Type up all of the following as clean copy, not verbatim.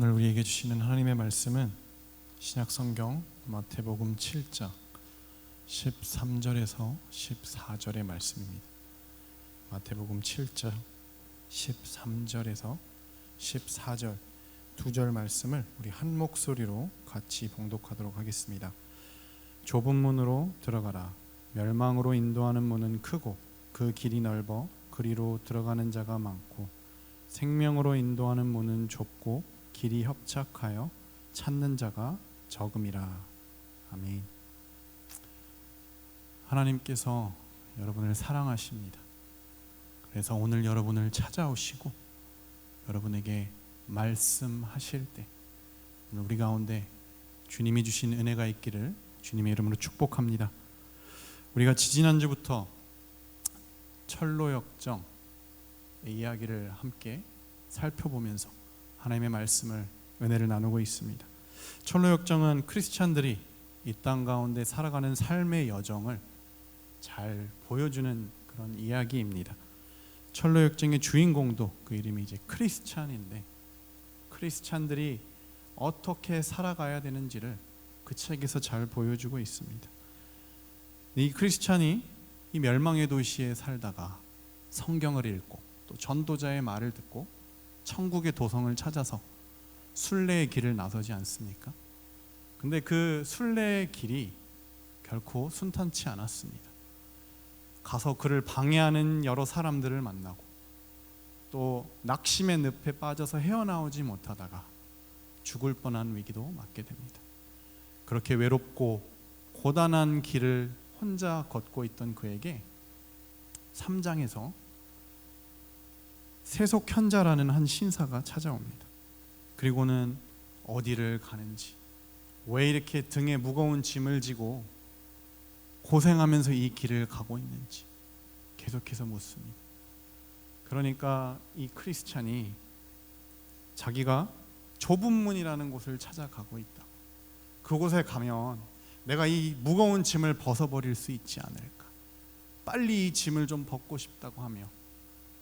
오늘 우리에게 주시는 하나님의 말씀은 신약성경 마태복음 7장 13절에서 14절의 말씀입니다. 마태복음 7장 13절에서 14절 두 절 말씀을 우리 한 목소리로 같이 봉독하도록 하겠습니다. 좁은 문으로 들어가라. 멸망으로 인도하는 문은 크고 그 길이 넓어 그리로 들어가는 자가 많고 생명으로 인도하는 문은 좁고 길이 협착하여 찾는 자가 적음이라. 아멘. 하나님께서 여러분을 사랑하십니다. 그래서 오늘 여러분을 찾아오시고 여러분에게 말씀하실 때 오늘 우리 가운데 주님이 주신 은혜가 있기를 주님의 이름으로 축복합니다. 우리가 지지난주부터 철로역정의 이야기를 함께 살펴보면서 하나님의 말씀을 은혜를 나누고 있습니다. 철로역정은 크리스찬들이 이 땅 가운데 살아가는 삶의 여정을 잘 보여주는 그런 이야기입니다. 철로역정의 주인공도 그 이름이 이제 크리스찬인데 크리스찬들이 어떻게 살아가야 되는지를 그 책에서 잘 보여주고 있습니다. 이 크리스찬이 이 멸망의 도시에 살다가 성경을 읽고 또 전도자의 말을 듣고 천국의 도성을 찾아서 순례의 길을 나서지 않습니까? 근데 그 순례의 길이 결코 순탄치 않았습니다. 가서 그를 방해하는 여러 사람들을 만나고 또 낙심의 늪에 빠져서 헤어나오지 못하다가 죽을 뻔한 위기도 맞게 됩니다. 그렇게 외롭고 고단한 길을 혼자 걷고 있던 그에게 3장에서 세속현자라는 한 신사가 찾아옵니다. 그리고는 어디를 가는지, 왜 이렇게 등에 무거운 짐을 지고 고생하면서 이 길을 가고 있는지 계속해서 묻습니다. 그러니까 이 크리스찬이 자기가 좁은 문이라는 곳을 찾아가고 있다고, 그곳에 가면 내가 이 무거운 짐을 벗어버릴 수 있지 않을까, 빨리 이 짐을 좀 벗고 싶다고 하며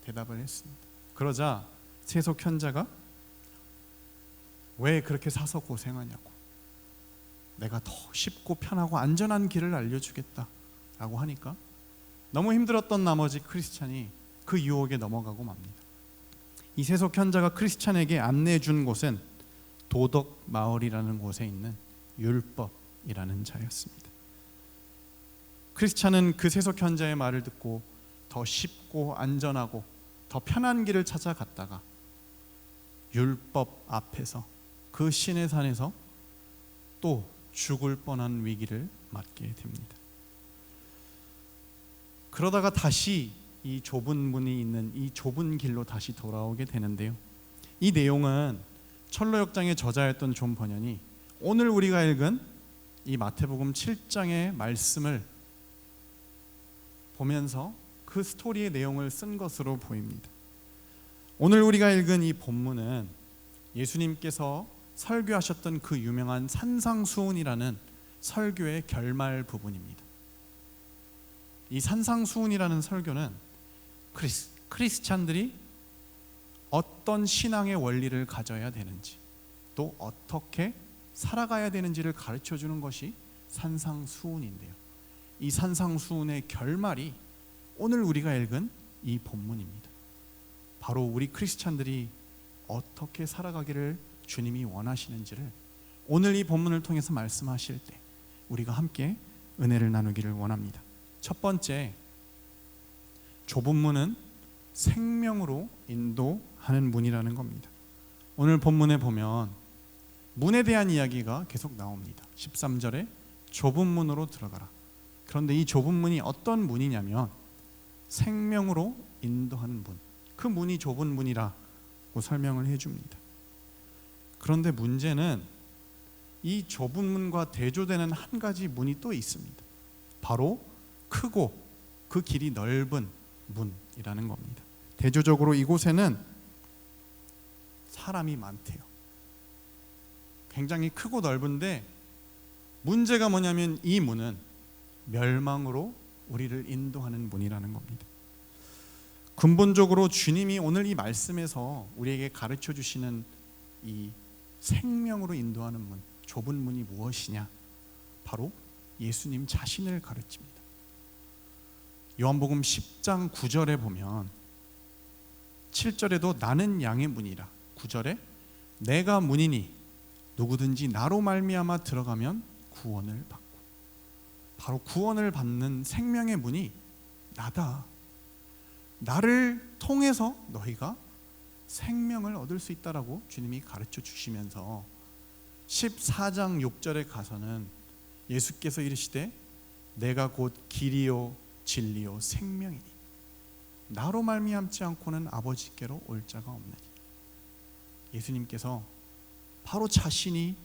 대답을 했습니다. 그러자 세속현자가 왜 그렇게 사서 고생하냐고, 내가 더 쉽고 편하고 안전한 길을 알려주겠다라고 하니까 너무 힘들었던 나머지 크리스찬이 그 유혹에 넘어가고 맙니다. 이 세속현자가 크리스찬에게 안내해준 곳은 도덕마을이라는 곳에 있는 율법이라는 자였습니다. 크리스찬은 그 세속현자의 말을 듣고 더 쉽고 안전하고 더 편한 길을 찾아갔다가 율법 앞에서 그 신의 산에서 또 죽을 뻔한 위기를 맞게 됩니다. 그러다가 다시 이 좁은 문이 있는 이 좁은 길로 다시 돌아오게 되는데요, 이 내용은 철로역정의 저자였던 존 버년이 오늘 우리가 읽은 이 마태복음 7장의 말씀을 보면서 그 스토리의 내용을 쓴 것으로 보입니다. 오늘 우리가 읽은 이 본문은 예수님께서 설교하셨던 그 유명한 산상수훈이라는 설교의 결말 부분입니다. 이 산상수훈이라는 설교는 크리스찬들이 어떤 신앙의 원리를 가져야 되는지 또 어떻게 살아가야 되는지를 가르쳐주는 것이 산상수훈인데요, 이 산상수훈의 결말이 오늘 우리가 읽은 이 본문입니다. 바로 우리 크리스찬들이 어떻게 살아가기를 주님이 원하시는지를 오늘 이 본문을 통해서 말씀하실 때 우리가 함께 은혜를 나누기를 원합니다. 첫 번째, 좁은 문은 생명으로 인도하는 문이라는 겁니다. 오늘 본문에 보면 문에 대한 이야기가 계속 나옵니다. 13절에 좁은 문으로 들어가라. 그런데 이 좁은 문이 어떤 문이냐면 생명으로 인도하는 문, 그 문이 좁은 문이라고 설명을 해줍니다. 그런데 문제는 이 좁은 문과 대조되는 한 가지 문이 또 있습니다. 바로 크고 그 길이 넓은 문이라는 겁니다. 대조적으로 이곳에는 사람이 많대요. 굉장히 크고 넓은데 문제가 뭐냐면 이 문은 멸망으로 우리를 인도하는 문이라는 겁니다. 근본적으로 주님이 오늘 이 말씀에서 우리에게 가르쳐 주시는 이 생명으로 인도하는 문, 좁은 문이 무엇이냐? 바로 예수님 자신을 가르칩니다. 요한복음 10장 9절에 보면 7절에도 나는 양의 문이라, 9절에 내가 문이니 누구든지 나로 말미암아 들어가면 구원을 받고, 바로 구원을 받는 생명의 문이 나다. 나를 통해서 너희가 생명을 얻을 수 있다라고 주님이 가르쳐 주시면서 14장 6절에 가서는 예수께서 이르시되 내가 곧 길이요 진리요 생명이니 나로 말미암지 않고는 아버지께로 올 자가 없느니. 예수님께서 바로 자신이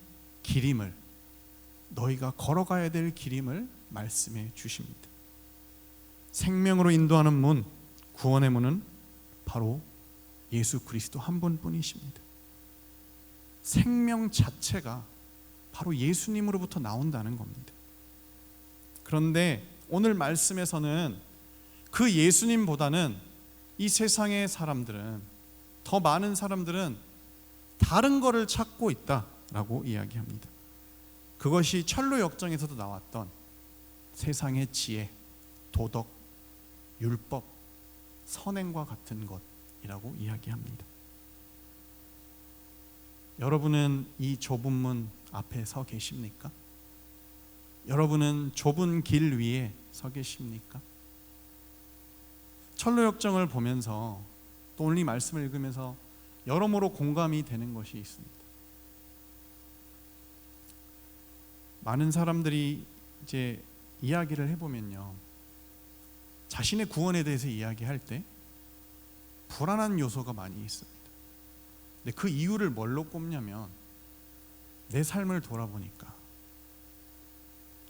길임을, 너희가 걸어가야 될 길임을 말씀해 주십니다. 생명으로 인도하는 문, 구원의 문은 바로 예수 그리스도 한 분뿐이십니다. 생명 자체가 바로 예수님으로부터 나온다는 겁니다. 그런데 오늘 말씀에서는 그 예수님보다는 이 세상의 사람들은, 더 많은 사람들은 다른 것을 찾고 있다라고 이야기합니다. 그것이 철로 역정에서도 나왔던 세상의 지혜, 도덕, 율법, 선행과 같은 것이라고 이야기합니다. 여러분은 이 좁은 문 앞에 서 계십니까? 여러분은 좁은 길 위에 서 계십니까? 철로 역정을 보면서 또 오늘 이 말씀을 읽으면서 여러모로 공감이 되는 것이 있습니다. 많은 사람들이 이제 이야기를 해보면요, 자신의 구원에 대해서 이야기할 때 불안한 요소가 많이 있습니다. 근데 그 이유를 뭘로 꼽냐면 내 삶을 돌아보니까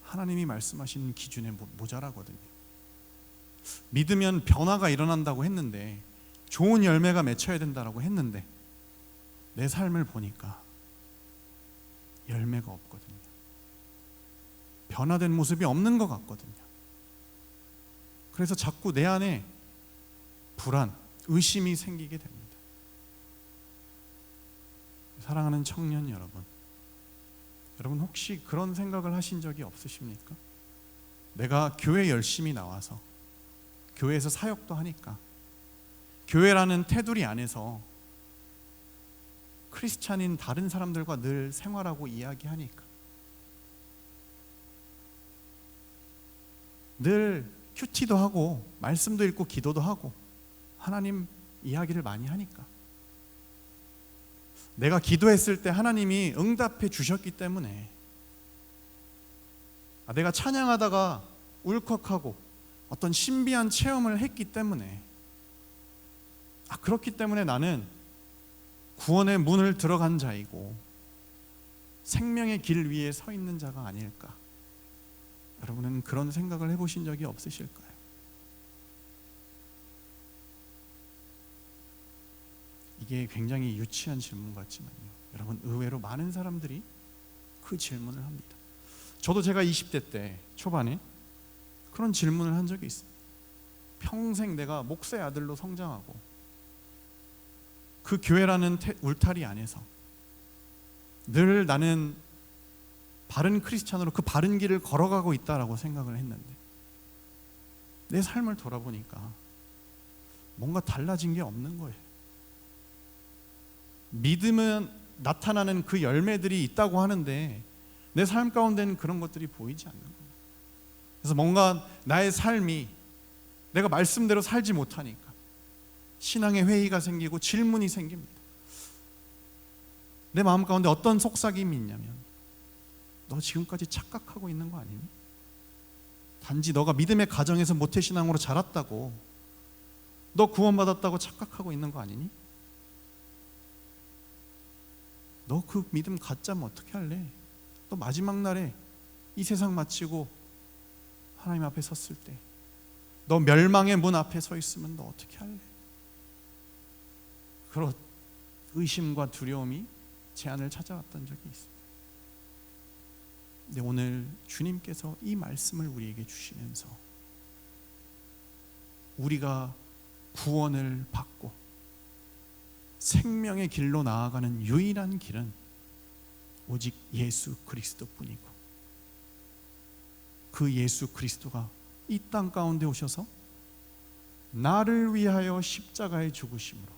하나님이 말씀하신 기준에 모자라거든요. 믿으면 변화가 일어난다고 했는데, 좋은 열매가 맺혀야 된다고 했는데 내 삶을 보니까 열매가 없거든요. 변화된 모습이 없는 것 같거든요. 그래서 자꾸 내 안에 불안, 의심이 생기게 됩니다. 사랑하는 청년 여러분, 여러분 혹시 그런 생각을 하신 적이 없으십니까? 내가 교회 열심히 나와서 교회에서 사역도 하니까, 교회라는 테두리 안에서 크리스찬인 다른 사람들과 늘 생활하고 이야기하니까, 늘 큐티도 하고 말씀도 읽고 기도도 하고 하나님 이야기를 많이 하니까, 내가 기도했을 때 하나님이 응답해 주셨기 때문에, 내가 찬양하다가 울컥하고 어떤 신비한 체험을 했기 때문에, 그렇기 때문에 나는 구원의 문을 들어간 자이고 생명의 길 위에 서 있는 자가 아닐까. 여러분은 그런 생각을 해보신 적이 없으실까요? 이게 굉장히 유치한 질문 같지만요, 여러분 의외로 많은 사람들이 그 질문을 합니다. 저도 제가 20대 때 초반에 그런 질문을 한 적이 있습니다. 평생 내가 목사의 아들로 성장하고 그 교회라는 울타리 안에서 늘 나는 바른 크리스찬으로 그 바른 길을 걸어가고 있다라고 생각을 했는데, 내 삶을 돌아보니까 뭔가 달라진 게 없는 거예요. 믿음은 나타나는 그 열매들이 있다고 하는데 내 삶 가운데는 그런 것들이 보이지 않는 거예요. 그래서 뭔가 나의 삶이 내가 말씀대로 살지 못하니까 신앙의 회의가 생기고 질문이 생깁니다. 내 마음 가운데 어떤 속삭임이 있냐면, 너 지금까지 착각하고 있는 거 아니니? 단지 너가 믿음의 가정에서 모태신앙으로 자랐다고, 너 구원받았다고 착각하고 있는 거 아니니? 너 그 믿음 가짜면 어떻게 할래? 너 마지막 날에 이 세상 마치고 하나님 앞에 섰을 때 너 멸망의 문 앞에 서 있으면 너 어떻게 할래? 그런 의심과 두려움이 제 안을 찾아왔던 적이 있습니다. 근데 오늘 주님께서 이 말씀을 우리에게 주시면서 우리가 구원을 받고 생명의 길로 나아가는 유일한 길은 오직 예수 그리스도뿐이고, 그 예수 그리스도가 이 땅 가운데 오셔서 나를 위하여 십자가에 죽으심으로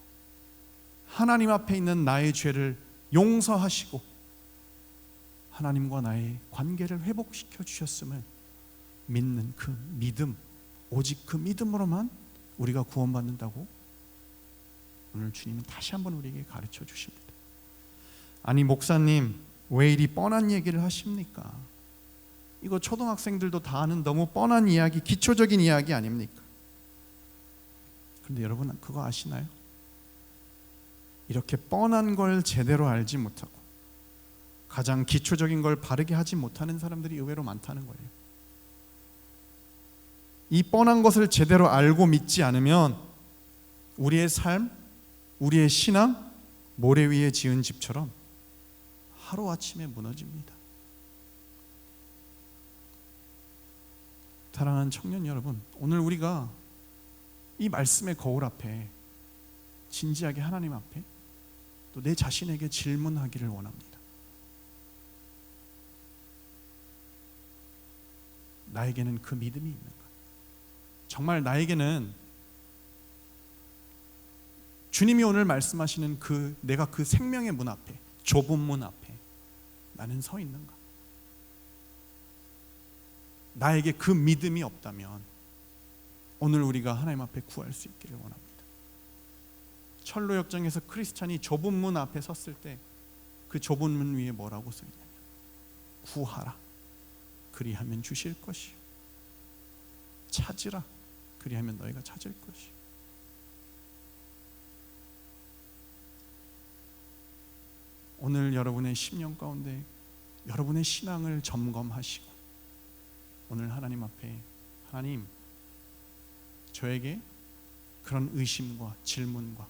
하나님 앞에 있는 나의 죄를 용서하시고 하나님과 나의 관계를 회복시켜 주셨음을 믿는 그 믿음, 오직 그 믿음으로만 우리가 구원받는다고 오늘 주님은 다시 한번 우리에게 가르쳐 주십니다. 아니 목사님, 왜 이리 뻔한 얘기를 하십니까? 이거 초등학생들도 다 아는 너무 뻔한 이야기, 기초적인 이야기 아닙니까? 그런데 여러분 그거 아시나요? 이렇게 뻔한 걸 제대로 알지 못하고 가장 기초적인 걸 바르게 하지 못하는 사람들이 의외로 많다는 거예요. 이 뻔한 것을 제대로 알고 믿지 않으면 우리의 삶, 우리의 신앙, 모래 위에 지은 집처럼 하루아침에 무너집니다. 사랑하는 청년 여러분, 오늘 우리가 이 말씀의 거울 앞에 진지하게 하나님 앞에 또 내 자신에게 질문하기를 원합니다. 나에게는 그 믿음이 있는가? 정말 나에게는 주님이 오늘 말씀하시는 내가 그 생명의 문 앞에, 좁은 문 앞에 나는 서 있는가? 나에게 그 믿음이 없다면 오늘 우리가 하나님 앞에 구할 수 있기를 원합니다. 철로 역정에서 크리스찬이 좁은 문 앞에 섰을 때 그 좁은 문 위에 뭐라고 써 있냐면 구하라 그리하면 주실 것이요 찾으라 그리하면 너희가 찾을 것이요. 오늘 여러분의 심령 가운데 여러분의 신앙을 점검하시고 오늘 하나님 앞에 하나님, 저에게 그런 의심과 질문과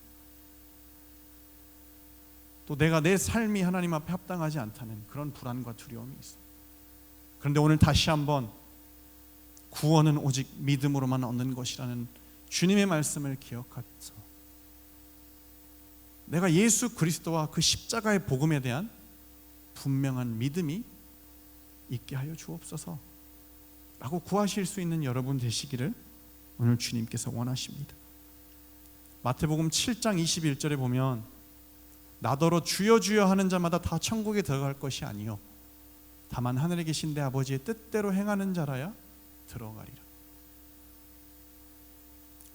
또 내가 내 삶이 하나님 앞에 합당하지 않다는 그런 불안과 두려움이 있습니다. 그런데 오늘 다시 한번 구원은 오직 믿음으로만 얻는 것이라는 주님의 말씀을 기억하면서 내가 예수 그리스도와 그 십자가의 복음에 대한 분명한 믿음이 있게 하여 주옵소서 라고 구하실 수 있는 여러분 되시기를 오늘 주님께서 원하십니다. 마태복음 7장 21절에 보면 나더러 주여 주여 하는 자마다 다 천국에 들어갈 것이 아니요 다만 하늘에 계신 내 아버지의 뜻대로 행하는 자라야 들어가리라.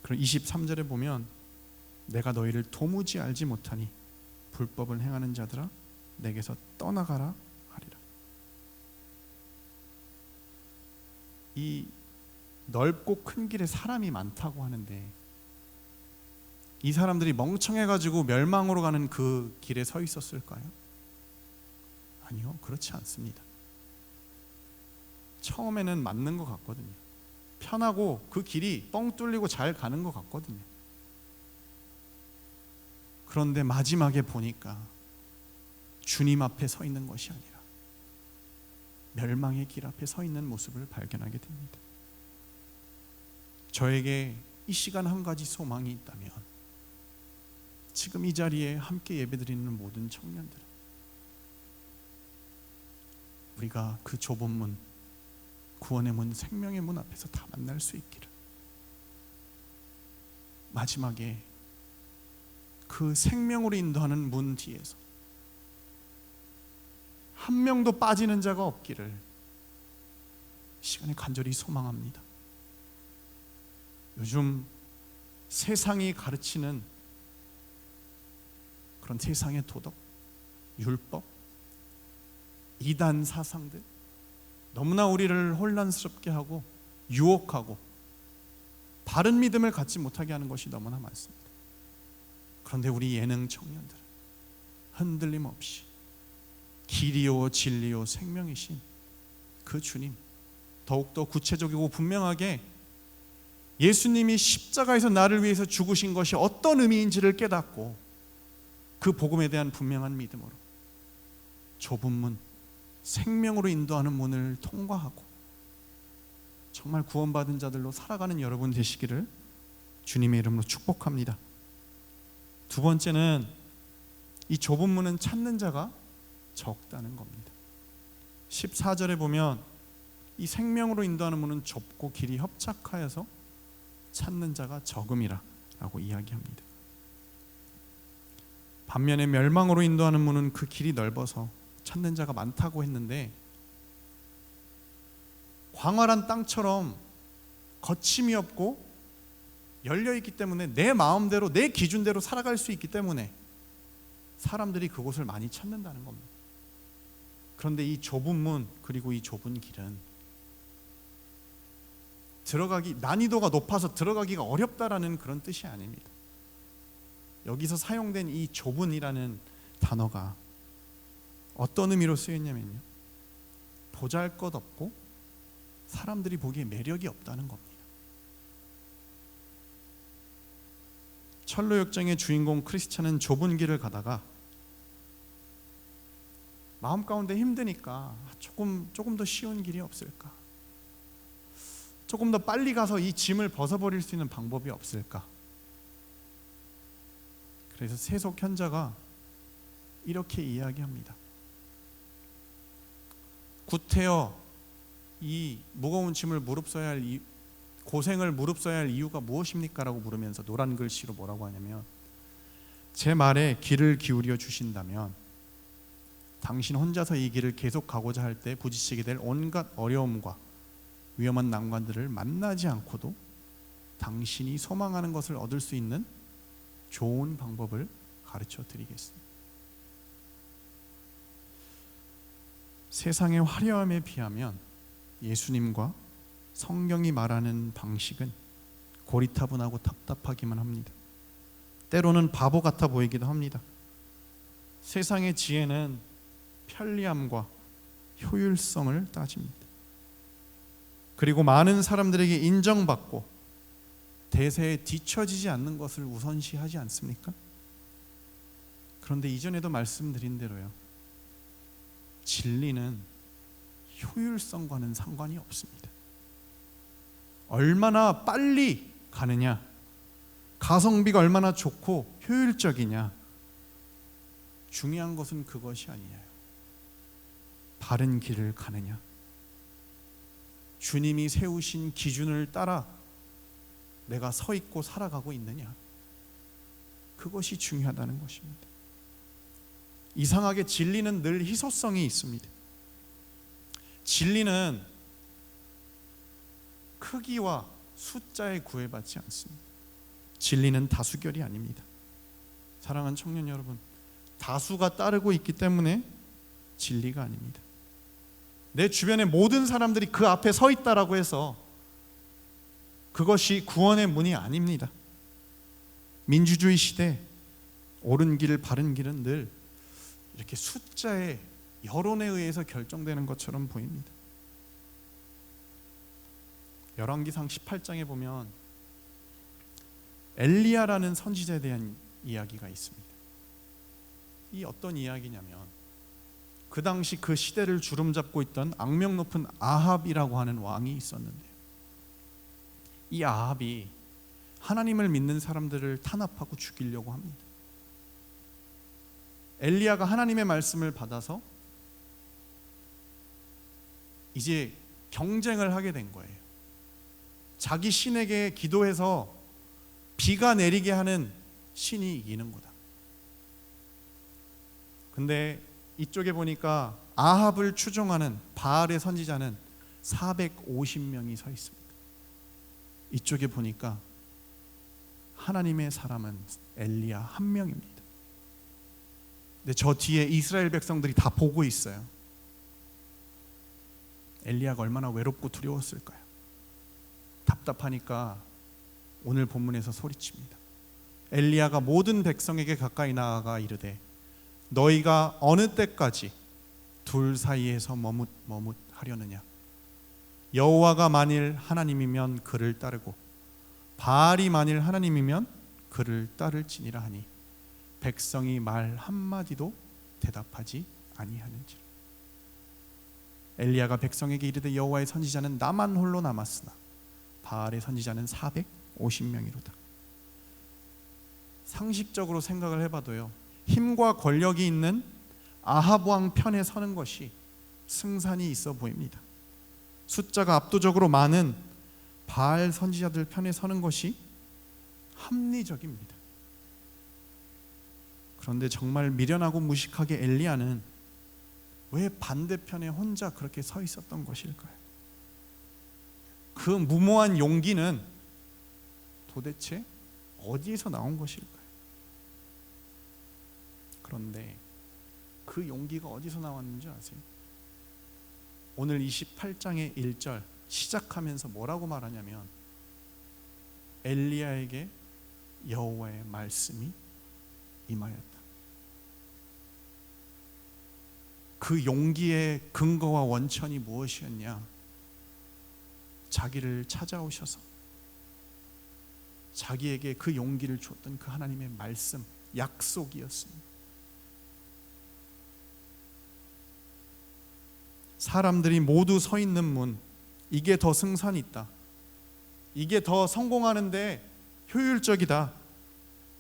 그리고 23절에 보면 내가 너희를 도무지 알지 못하니 불법을 행하는 자들아 내게서 떠나가라 하리라. 이 넓고 큰 길에 사람이 많다고 하는데 이 사람들이 멍청해가지고 멸망으로 가는 그 길에 서 있었을까요? 아니요, 그렇지 않습니다. 처음에는 맞는 것 같거든요. 편하고 그 길이 뻥 뚫리고 잘 가는 것 같거든요. 그런데 마지막에 보니까 주님 앞에 서 있는 것이 아니라 멸망의 길 앞에 서 있는 모습을 발견하게 됩니다. 저에게 이 시간 한 가지 소망이 있다면 지금 이 자리에 함께 예배드리는 모든 청년들, 우리가 그 좁은 문, 구원의 문, 생명의 문 앞에서 다 만날 수 있기를, 마지막에 그 생명으로 인도하는 문 뒤에서 한 명도 빠지는 자가 없기를 이 시간에 간절히 소망합니다. 요즘 세상이 가르치는 그런 세상의 도덕, 율법, 이단 사상들 너무나 우리를 혼란스럽게 하고 유혹하고 바른 믿음을 갖지 못하게 하는 것이 너무나 많습니다. 그런데 우리 예능 청년들은 흔들림 없이 길이요 진리요 생명이신 그 주님, 더욱더 구체적이고 분명하게 예수님이 십자가에서 나를 위해서 죽으신 것이 어떤 의미인지를 깨닫고 그 복음에 대한 분명한 믿음으로 좁은 문, 생명으로 인도하는 문을 통과하고 정말 구원받은 자들로 살아가는 여러분 되시기를 주님의 이름으로 축복합니다. 두 번째는 이 좁은 문은 찾는 자가 적다는 겁니다. 14절에 보면 이 생명으로 인도하는 문은 좁고 길이 협착하여서 찾는 자가 적음이라 라고 이야기합니다. 반면에 멸망으로 인도하는 문은 그 길이 넓어서 찾는 자가 많다고 했는데, 광활한 땅처럼 거침이 없고 열려있기 때문에 내 마음대로 내 기준대로 살아갈 수 있기 때문에 사람들이 그곳을 많이 찾는다는 겁니다. 그런데 이 좁은 문 그리고 이 좁은 길은 난이도가 높아서 들어가기가 어렵다라는 그런 뜻이 아닙니다. 여기서 사용된 이 좁은이라는 단어가 어떤 의미로 쓰였냐면요, 보잘것없고 사람들이 보기에 매력이 없다는 겁니다. 철로 역정의 주인공 크리스찬은 좁은 길을 가다가 마음 가운데 힘드니까 조금 더 쉬운 길이 없을까? 조금 더 빨리 가서 이 짐을 벗어버릴 수 있는 방법이 없을까? 그래서 세속 현자가 이렇게 이야기합니다. 구태여 이 무거운 짐을 무릅써야 할 고생을 무릅써야 할 이유가 무엇입니까? 라고 물으면서 노란 글씨로 뭐라고 하냐면, 제 말에 귀를 기울여 주신다면 당신 혼자서 이 길을 계속 가고자 할 때 부딪히게 될 온갖 어려움과 위험한 난관들을 만나지 않고도 당신이 소망하는 것을 얻을 수 있는 좋은 방법을 가르쳐 드리겠습니다. 세상의 화려함에 비하면 예수님과 성경이 말하는 방식은 고리타분하고 답답하기만 합니다. 때로는 바보 같아 보이기도 합니다. 세상의 지혜는 편리함과 효율성을 따집니다. 그리고 많은 사람들에게 인정받고 대세에 뒤처지지 않는 것을 우선시하지 않습니까? 그런데 이전에도 말씀드린 대로요, 진리는 효율성과는 상관이 없습니다. 얼마나 빨리 가느냐, 가성비가 얼마나 좋고 효율적이냐, 중요한 것은 그것이 아니에요. 바른 길을 가느냐, 주님이 세우신 기준을 따라 내가 서 있고 살아가고 있느냐, 그것이 중요하다는 것입니다. 이상하게 진리는 늘 희소성이 있습니다. 진리는 크기와 숫자에 구애받지 않습니다. 진리는 다수결이 아닙니다. 사랑하는 청년 여러분, 다수가 따르고 있기 때문에 진리가 아닙니다. 내 주변의 모든 사람들이 그 앞에 서 있다라고 해서 그것이 구원의 문이 아닙니다. 민주주의 시대 옳은 길, 바른 길은 늘 이렇게 숫자의 여론에 의해서 결정되는 것처럼 보입니다. 열왕기상 18장에 보면 엘리야라는 선지자에 대한 이야기가 있습니다. 이 어떤 이야기냐면, 그 당시 그 시대를 주름잡고 있던 악명 높은 아합이라고 하는 왕이 있었는데요, 이 아합이 하나님을 믿는 사람들을 탄압하고 죽이려고 합니다. 엘리야가 하나님의 말씀을 받아서 이제 경쟁을 하게 된 거예요. 자기 신에게 기도해서 비가 내리게 하는 신이 이기는 거다. 근데 이쪽에 보니까 아합을 추종하는 바알의 선지자는 450명이 서 있습니다. 이쪽에 보니까 하나님의 사람은 엘리야 한 명입니다. 근데 저 뒤에 이스라엘 백성들이 다 보고 있어요. 엘리야가 얼마나 외롭고 두려웠을까요? 답답하니까 오늘 본문에서 소리칩니다. 엘리야가 모든 백성에게 가까이 나아가 이르되, 너희가 어느 때까지 둘 사이에서 머뭇하려느냐? 여호와가 만일 하나님이면 그를 따르고 바알이 만일 하나님이면 그를 따를지니라 하니 백성이 말 한마디도 대답하지 아니하는지라. 엘리야가 백성에게 이르되, 여호와의 선지자는 나만 홀로 남았으나 바알의 선지자는 450명이로다. 상식적으로 생각을 해봐도요, 힘과 권력이 있는 아합 왕 편에 서는 것이 승산이 있어 보입니다. 숫자가 압도적으로 많은 바알 선지자들 편에 서는 것이 합리적입니다. 그런데 정말 미련하고 무식하게 엘리야는 왜 반대편에 혼자 그렇게 서 있었던 것일까요? 그 무모한 용기는 도대체 어디에서 나온 것일까요? 그런데 그 용기가 어디서 나왔는지 아세요? 오늘 28장의 1절 시작하면서 뭐라고 말하냐면 엘리야에게 여호와의 말씀이 임하였다. 그 용기의 근거와 원천이 무엇이었냐? 자기를 찾아오셔서 자기에게 그 용기를 줬던 그 하나님의 말씀, 약속이었습니다. 사람들이 모두 서 있는 문, 이게 더 승산이 있다. 이게 더 성공하는데 효율적이다.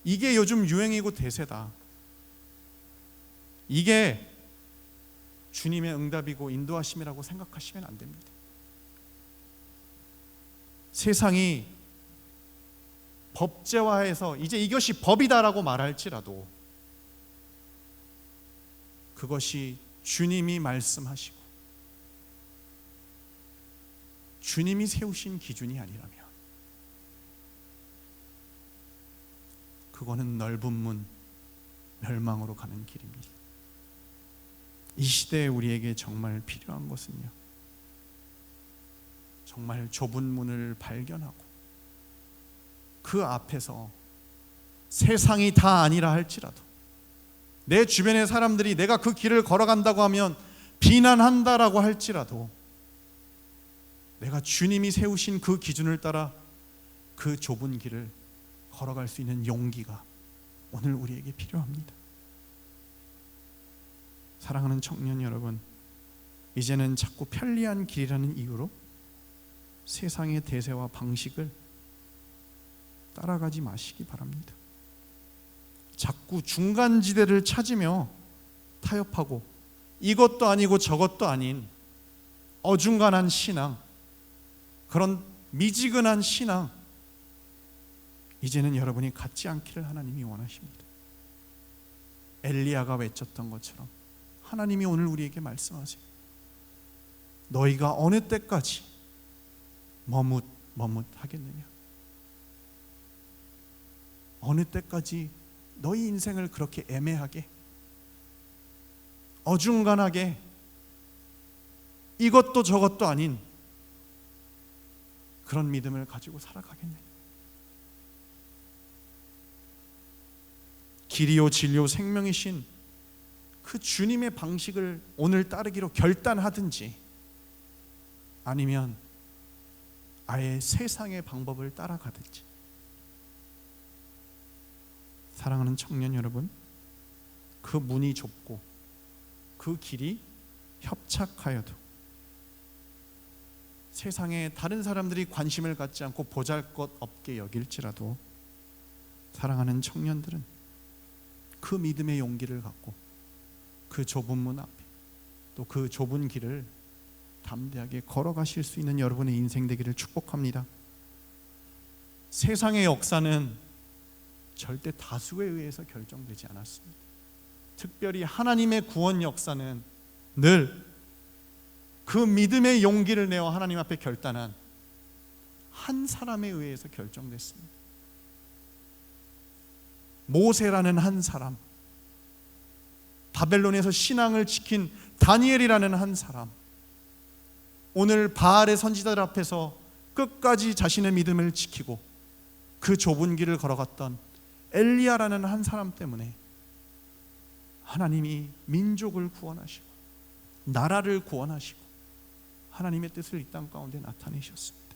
이게 요즘 유행이고 대세다. 이게 주님의 응답이고 인도하심이라고 생각하시면 안 됩니다. 세상이 법제화해서 이제 이것이 법이다라고 말할지라도 그것이 주님이 말씀하시고 주님이 세우신 기준이 아니라면 그거는 넓은 문, 멸망으로 가는 길입니다. 이 시대에 우리에게 정말 필요한 것은요, 정말 좁은 문을 발견하고 그 앞에서 세상이 다 아니라 할지라도 내 주변의 사람들이 내가 그 길을 걸어간다고 하면 비난한다라고 할지라도 내가 주님이 세우신 그 기준을 따라 그 좁은 길을 걸어갈 수 있는 용기가 오늘 우리에게 필요합니다. 사랑하는 청년 여러분, 이제는 자꾸 편리한 길이라는 이유로 세상의 대세와 방식을 따라가지 마시기 바랍니다. 자꾸 중간지대를 찾으며 타협하고 이것도 아니고 저것도 아닌 어중간한 신앙, 그런 미지근한 신앙, 이제는 여러분이 갖지 않기를 하나님이 원하십니다. 엘리야가 외쳤던 것처럼 하나님이 오늘 우리에게 말씀하세요. 너희가 어느 때까지 머뭇하겠느냐? 어느 때까지 너희 인생을 그렇게 애매하게, 어중간하게, 이것도 저것도 아닌 그런 믿음을 가지고 살아가겠느냐? 길이요 진리요 생명이신 그 주님의 방식을 오늘 따르기로 결단하든지 아니면 아예 세상의 방법을 따라가든지. 사랑하는 청년 여러분, 그 문이 좁고 그 길이 협착하여도 세상에 다른 사람들이 관심을 갖지 않고 보잘것없게 여길지라도 사랑하는 청년들은 그 믿음의 용기를 갖고 그 좁은 문 앞에 또 그 좁은 길을 담대하게 걸어가실 수 있는 여러분의 인생 되기를 축복합니다. 세상의 역사는 절대 다수에 의해서 결정되지 않았습니다. 특별히 하나님의 구원 역사는 늘 그 믿음의 용기를 내어 하나님 앞에 결단한 한 사람에 의해서 결정됐습니다. 모세라는 한 사람, 바벨론에서 신앙을 지킨 다니엘이라는 한 사람, 오늘 바알의 선지자들 앞에서 끝까지 자신의 믿음을 지키고 그 좁은 길을 걸어갔던 엘리야라는 한 사람 때문에 하나님이 민족을 구원하시고 나라를 구원하시고 하나님의 뜻을 이 땅 가운데 나타내셨습니다.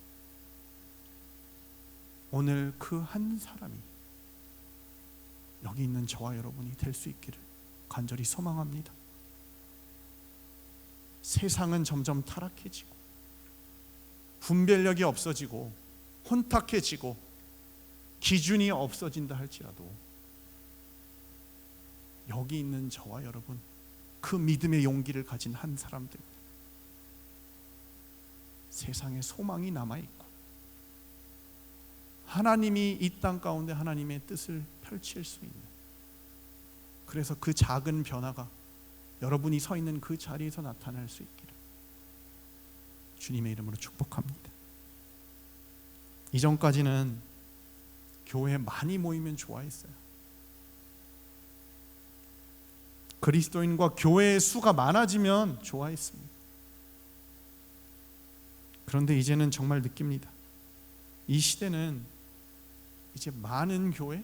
오늘 그 한 사람이 여기 있는 저와 여러분이 될 수 있기를 간절히 소망합니다. 세상은 점점 타락해지고 분별력이 없어지고 혼탁해지고 기준이 없어진다 할지라도 여기 있는 저와 여러분, 그 믿음의 용기를 가진 한 사람들, 세상에 소망이 남아있고 하나님이 이 땅 가운데 하나님의 뜻을 펼칠 수 있는, 그래서 그 작은 변화가 여러분이 서 있는 그 자리에서 나타날 수 있기를 주님의 이름으로 축복합니다. 이전까지는 교회에 많이 모이면 좋아했어요. 그리스도인과 교회의 수가 많아지면 좋아했습니다. 그런데 이제는 정말 느낍니다. 이 시대는 이제 많은 교회,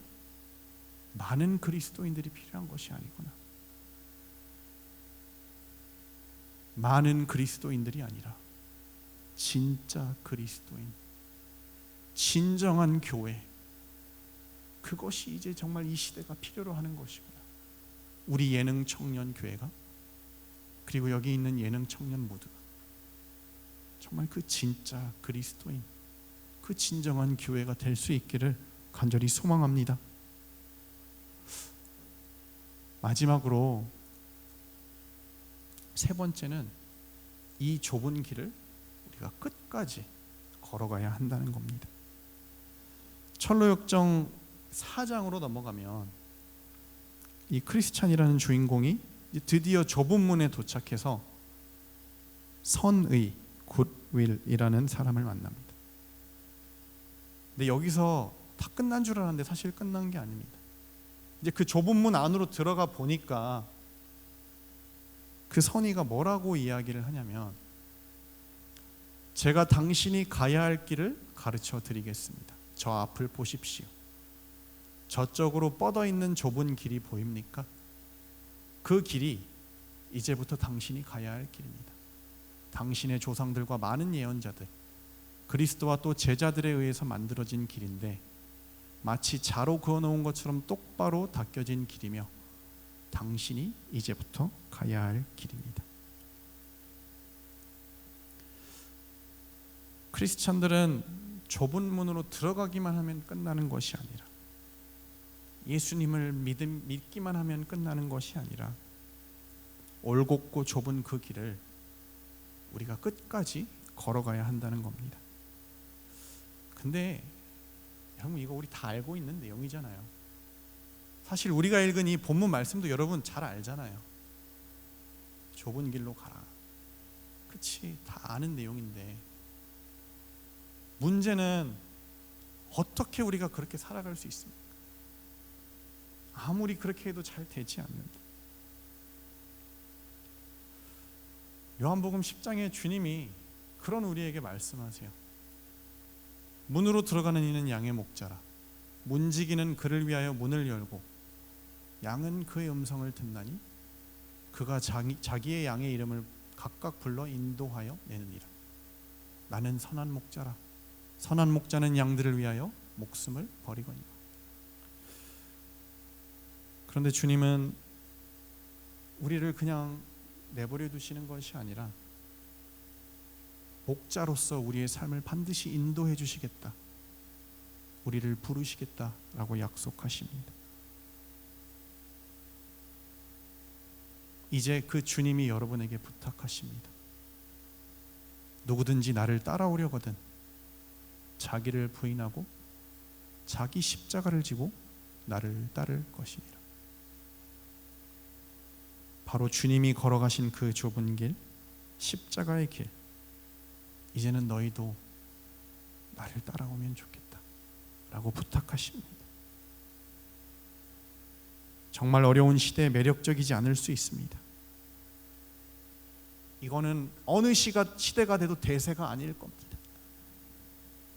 많은 그리스도인들이 필요한 것이 아니구나. 많은 그리스도인들이 아니라 진짜 그리스도인, 진정한 교회, 그것이 이제 정말 이 시대가 필요로 하는 것이구나. 우리 예능 청년 교회가, 그리고 여기 있는 예능 청년 모두가 정말 그 진짜 그리스도인, 그 진정한 교회가 될 수 있기를 간절히 소망합니다. 마지막으로 세 번째는 이 좁은 길을 우리가 끝까지 걸어가야 한다는 겁니다. 철로역정 4장으로 넘어가면 이 크리스찬이라는 주인공이 드디어 좁은 문에 도착해서 선의, 굿윌이라는 사람을 만납니다. 근데 여기서 다 끝난 줄 알았는데 사실 끝난 게 아닙니다. 이제 그 좁은 문 안으로 들어가 보니까 그 선의가 뭐라고 이야기를 하냐면, 제가 당신이 가야 할 길을 가르쳐 드리겠습니다. 저 앞을 보십시오. 저쪽으로 뻗어 있는 좁은 길이 보입니까? 그 길이 이제부터 당신이 가야 할 길입니다. 당신의 조상들과 많은 예언자들, 그리스도와 또 제자들에 의해서 만들어진 길인데 마치 자로 그어놓은 것처럼 똑바로 닦여진 길이며 당신이 이제부터 가야 할 길입니다. 크리스찬들은 좁은 문으로 들어가기만 하면 끝나는 것이 아니라, 예수님을 믿기만 하면 끝나는 것이 아니라 올곧고 좁은 그 길을 우리가 끝까지 걸어가야 한다는 겁니다. 근데 여러분, 이거 우리 다 알고 있는 내용이잖아요. 사실 우리가 읽은 이 본문 말씀도 여러분 잘 알잖아요. 좁은 길로 가라. 그치, 다 아는 내용인데 문제는 어떻게 우리가 그렇게 살아갈 수 있습니까? 아무리 그렇게 해도 잘 되지 않는다. 요한복음 10장에 주님이 그런 우리에게 말씀하세요. 문으로 들어가는 이는 양의 목자라. 문지기는 그를 위하여 문을 열고 양은 그의 음성을 듣나니 그가 자기의 양의 이름을 각각 불러 인도하여 내느니라. 나는 선한 목자라. 선한 목자는 양들을 위하여 목숨을 버리거니와. 그런데 주님은 우리를 그냥 내버려 두시는 것이 아니라 목자로서 우리의 삶을 반드시 인도해 주시겠다, 우리를 부르시겠다라고 약속하십니다. 이제 그 주님이 여러분에게 부탁하십니다. 누구든지 나를 따라오려거든 자기를 부인하고 자기 십자가를 지고 나를 따를 것이니라. 바로 주님이 걸어가신 그 좁은 길, 십자가의 길, 이제는 너희도 나를 따라오면 좋겠다 라고 부탁하십니다. 정말 어려운 시대에 매력적이지 않을 수 있습니다. 이거는 어느 시대가 돼도 대세가 아닐 겁니다.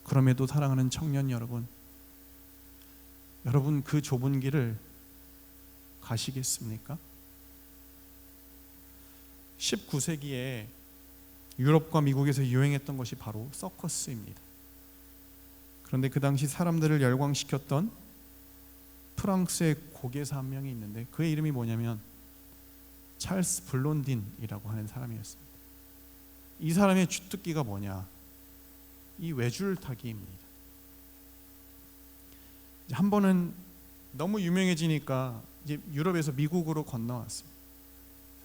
그럼에도 사랑하는 청년 여러분, 여러분 그 좁은 길을 가시겠습니까? 19세기에 유럽과 미국에서 유행했던 것이 바로 서커스입니다. 그런데 그 당시 사람들을 열광시켰던 프랑스의 고개사 한 명이 있는데 그의 이름이 뭐냐면 찰스 블론딘이라고 하는 사람이었습니다. 이 사람의 주특기가 뭐냐? 이 외줄타기입니다. 한 번은 너무 유명해지니까 이제 유럽에서 미국으로 건너왔습니다.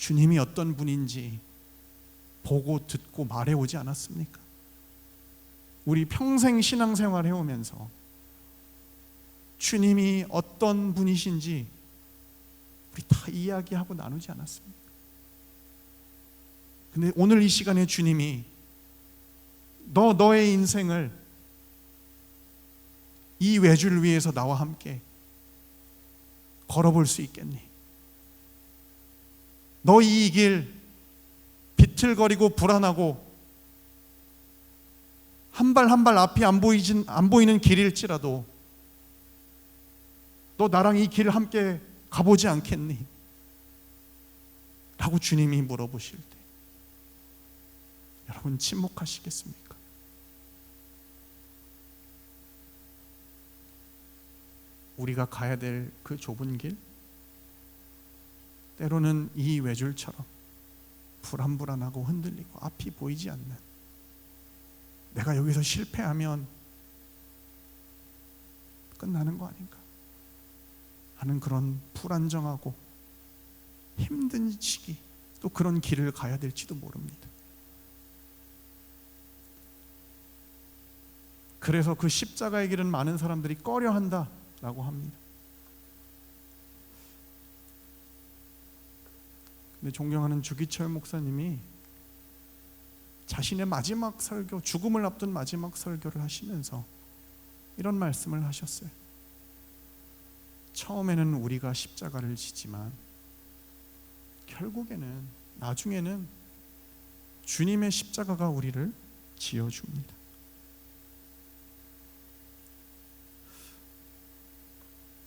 주님이 어떤 분인지 보고 듣고 말해오지 않았습니까? 우리 평생 신앙생활 해오면서 주님이 어떤 분이신지 우리 다 이야기하고 나누지 않았습니까? 근데 오늘 이 시간에 주님이 너의 인생을 이 외주를 위해서 나와 함께 걸어볼 수 있겠니? 너 이 길 비틀거리고 불안하고 한 발 한 발 앞이 안 보이는 길일지라도 너 나랑 이 길을 함께 가보지 않겠니? 라고 주님이 물어보실 때 여러분 침묵하시겠습니까? 우리가 가야 될 그 좁은 길, 때로는 이 외줄처럼 불안불안하고 흔들리고 앞이 보이지 않는, 내가 여기서 실패하면 끝나는 거 아닌가 하는 그런 불안정하고 힘든 시기, 또 그런 길을 가야 될지도 모릅니다. 그래서 그 십자가의 길은 많은 사람들이 꺼려한다라고 합니다. 근데 존경하는 주기철 목사님이 자신의 마지막 설교, 죽음을 앞둔 마지막 설교를 하시면서 이런 말씀을 하셨어요. 처음에는 우리가 십자가를 지지만 결국에는, 나중에는 주님의 십자가가 우리를 지어줍니다.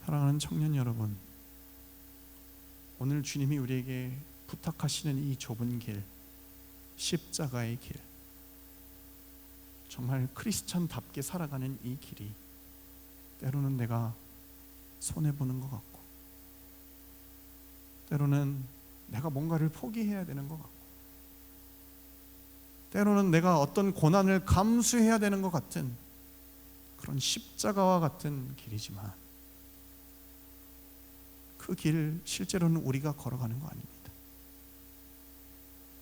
사랑하는 청년 여러분, 오늘 주님이 우리에게 부탁하시는 이 좁은 길, 십자가의 길, 정말 크리스찬답게 살아가는 이 길이 때로는 내가 손해보는 것 같고, 때로는 내가 뭔가를 포기해야 되는 것 같고, 때로는 내가 어떤 고난을 감수해야 되는 것 같은 그런 십자가와 같은 길이지만, 그 길 실제로는 우리가 걸어가는 거 아닙니다.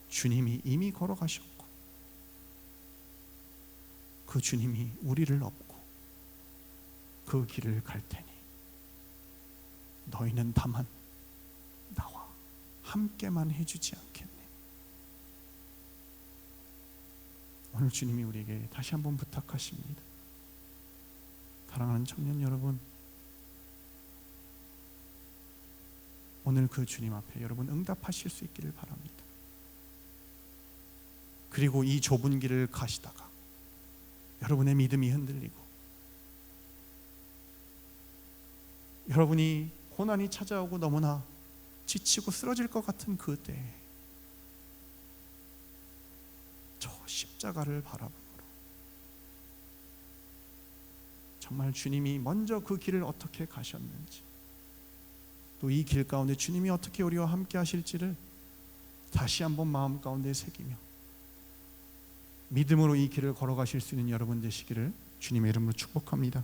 주님이 이미 걸어가셨고, 그 주님이 우리를 업고 그 길을 갈 테니 너희는 다만 나와 함께만 해주지 않겠니? 오늘 주님이 우리에게 다시 한번 부탁하십니다. 사랑하는 청년 여러분, 오늘 그 주님 앞에 여러분 응답하실 수 있기를 바랍니다. 그리고 이 좁은 길을 가시다가 여러분의 믿음이 흔들리고 여러분이 고난이 찾아오고 너무나 지치고 쓰러질 것 같은 그때, 저 십자가를 바라보므로 정말 주님이 먼저 그 길을 어떻게 가셨는지, 또 이 길 가운데 주님이 어떻게 우리와 함께 하실지를 다시 한번 마음 가운데 새기며 믿음으로 이 길을 걸어가실 수 있는 여러분 되시기를 주님의 이름으로 축복합니다.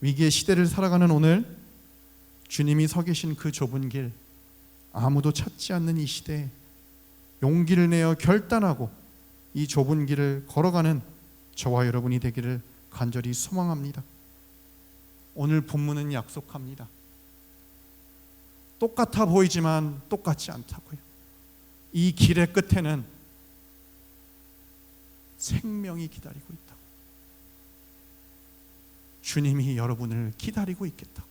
위기의 시대를 살아가는 오늘, 주님이 서 계신 그 좁은 길, 아무도 찾지 않는 이 시대에 용기를 내어 결단하고 이 좁은 길을 걸어가는 저와 여러분이 되기를 간절히 소망합니다. 오늘 본문은 약속합니다. 똑같아 보이지만 똑같지 않다고요. 이 길의 끝에는 생명이 기다리고 있다고, 주님이 여러분을 기다리고 있겠다고,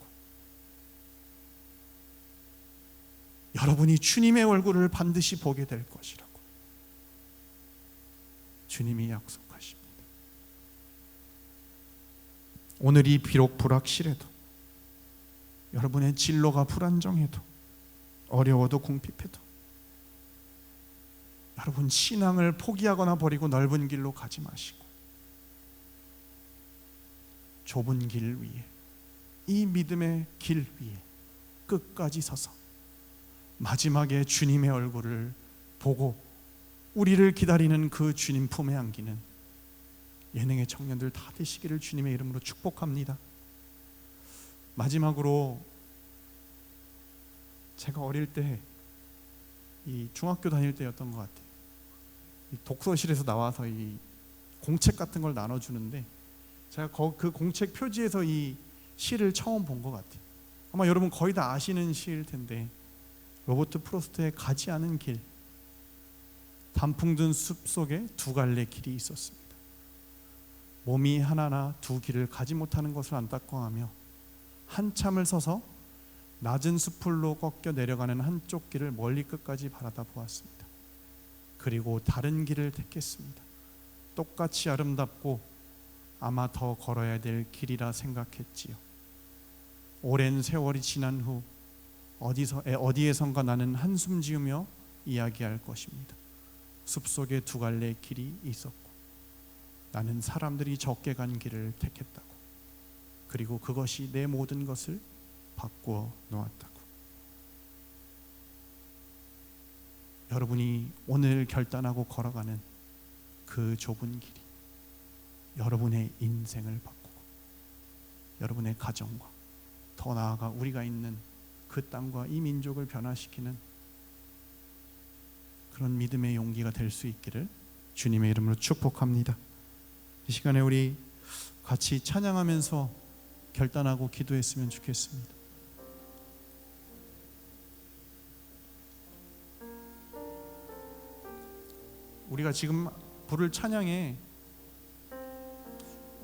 여러분이 주님의 얼굴을 반드시 보게 될 것이라고 주님이 약속하십니다. 오늘이 비록 불확실해도, 여러분의 진로가 불안정해도, 어려워도 궁핍해도, 여러분 신앙을 포기하거나 버리고 넓은 길로 가지 마시고 좁은 길 위에, 이 믿음의 길 위에 끝까지 서서 마지막에 주님의 얼굴을 보고 우리를 기다리는 그 주님 품에 안기는 예능의 청년들 다 되시기를 주님의 이름으로 축복합니다. 마지막으로, 제가 어릴 때 이 중학교 다닐 때였던 것 같아요. 이 독서실에서 나와서 이 공책 같은 걸 나눠주는데 제가 그 공책 표지에서 이 시를 처음 본 것 같아요. 아마 여러분 거의 다 아시는 시일 텐데 로버트 프로스트의 가지 않은 길. 단풍 든 숲 속에 두 갈래 길이 있었습니다. 몸이 하나나 두 길을 가지 못하는 것을 안타까워하며 한참을 서서 낮은 숲풀로 꺾여 내려가는 한쪽 길을 멀리 끝까지 바라다 보았습니다. 그리고 다른 길을 택했습니다. 똑같이 아름답고 아마 더 걸어야 될 길이라 생각했지요. 오랜 세월이 지난 후 어디에선가 나는 한숨 지으며 이야기할 것입니다. 숲속에 두 갈래 길이 있었고 나는 사람들이 적게 간 길을 택했다고. 그리고 그것이 내 모든 것을 바꾸어 놓았다고. 여러분이 오늘 결단하고 걸어가는 그 좁은 길이 여러분의 인생을 바꾸고 여러분의 가정과 더 나아가 우리가 있는 그 땅과 이 민족을 변화시키는 그런 믿음의 용기가 될 수 있기를 주님의 이름으로 축복합니다. 이 시간에 우리 같이 찬양하면서 결단하고 기도했으면 좋겠습니다. 우리가 지금 부를 찬양에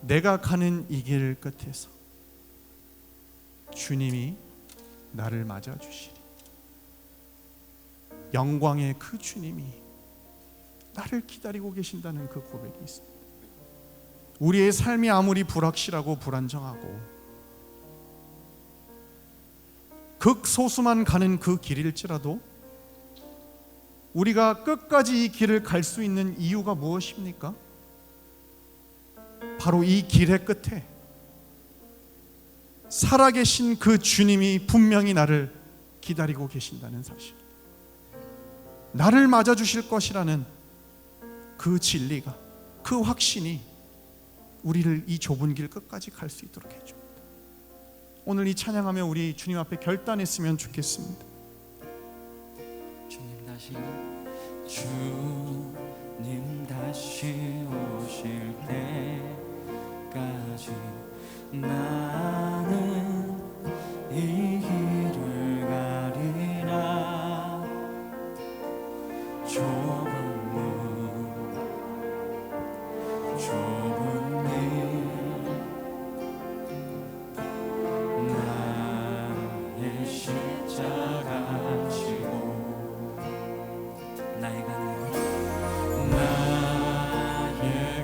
내가 가는 이 길 끝에서 주님이 나를 맞아주시리. 영광의 그 주님이 나를 기다리고 계신다는 그 고백이 있습니다. 우리의 삶이 아무리 불확실하고 불안정하고 극소수만 가는 그 길일지라도 우리가 끝까지 이 길을 갈 수 있는 이유가 무엇입니까? 바로 이 길의 끝에 살아계신 그 주님이 분명히 나를 기다리고 계신다는 사실, 나를 맞아주실 것이라는 그 진리가, 그 확신이 우리를 이 좁은 길 끝까지 갈 수 있도록 해줍니다. 오늘 이 찬양하며 우리 주님 앞에 결단했으면 좋겠습니다. 주님 다시 오실 때까지 나는 이 길을 가리라. 좁은 문 좁은 길 나의 십자가 지고 나의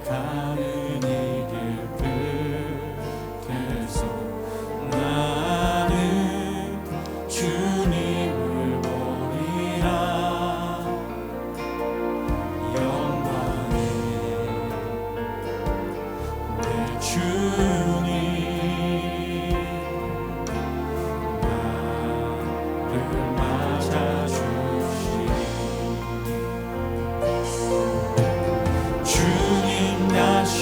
가는 이 길 끝에서 나는 주님을 보리라. 영광의 내 주님 나를 맞아주시니 주님 다시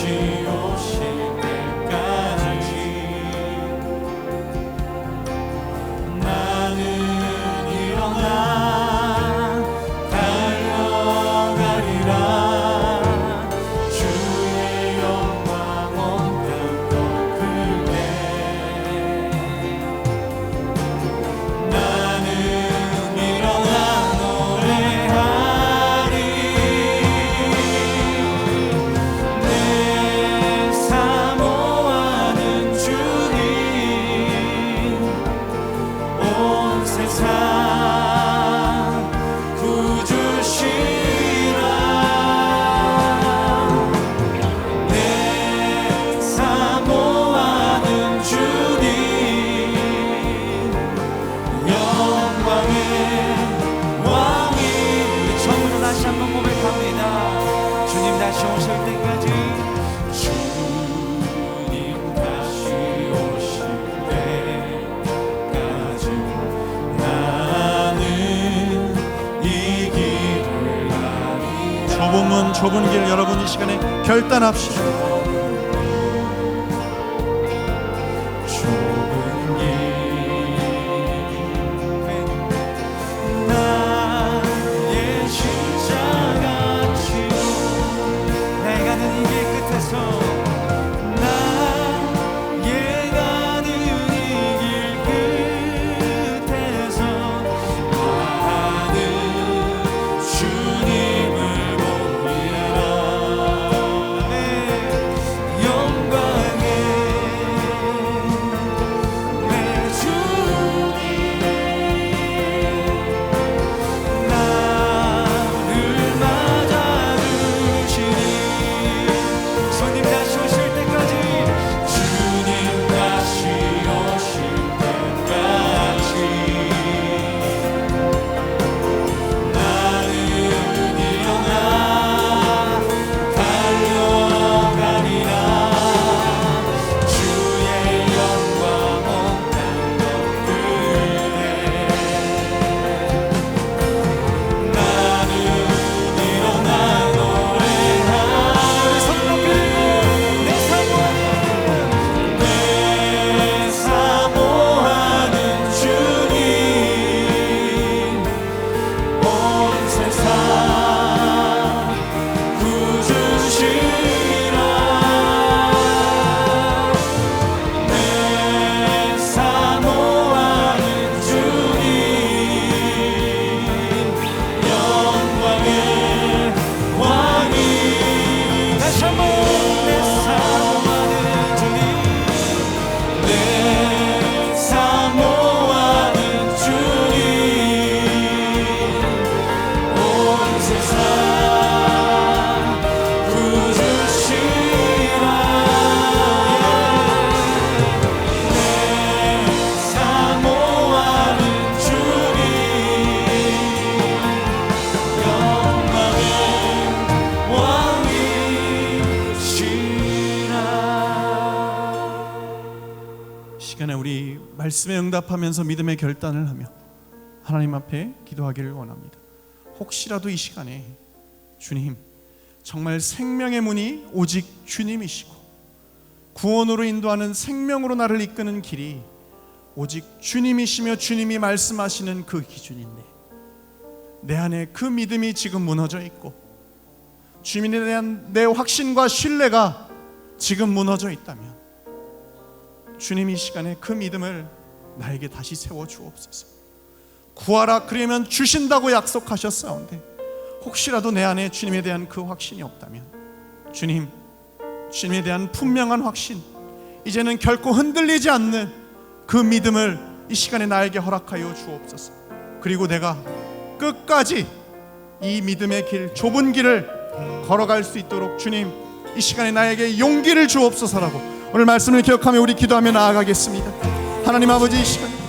오실 때까지 나는 일어나 달려가리라. 주의 영광 온 땅 더 크게 나는 일어나 노래하리. 내 사모하는 주님 온 세상 구주시라. 내 사모하는 주님 영광의 왕이. 우리 처음으로 다시 한번 고백합니다. 주님 다시 오실 때까지 주님 다시 오실 때까지 나는 이 길을 가리라. 좁은 문 좁은 길, 여러분 이 시간에 결단합시다. 좁은 길 나의 우리 말씀에 응답하면서 믿음의 결단을 하며 하나님 앞에 기도하기를 원합니다. 혹시라도 이 시간에 주님, 정말 생명의 문이 오직 주님이시고 구원으로 인도하는 생명으로 나를 이끄는 길이 오직 주님이시며 주님이 말씀하시는 그 기준인데 내 안에 그 믿음이 지금 무너져 있고 주님에 대한 내 확신과 신뢰가 지금 무너져 있다면 주님 이 시간에 그 믿음을 나에게 다시 세워 주옵소서. 구하라 그러면 주신다고 약속하셨사온데 혹시라도 내 안에 주님에 대한 그 확신이 없다면 주님, 주님에 대한 분명한 확신, 이제는 결코 흔들리지 않는 그 믿음을 이 시간에 나에게 허락하여 주옵소서. 그리고 내가 끝까지 이 믿음의 길, 좁은 길을 걸어갈 수 있도록 주님 이 시간에 나에게 용기를 주옵소서라고 오늘 말씀을 기억하며 우리 기도하며 나아가겠습니다. 하나님 아버지, 이 시간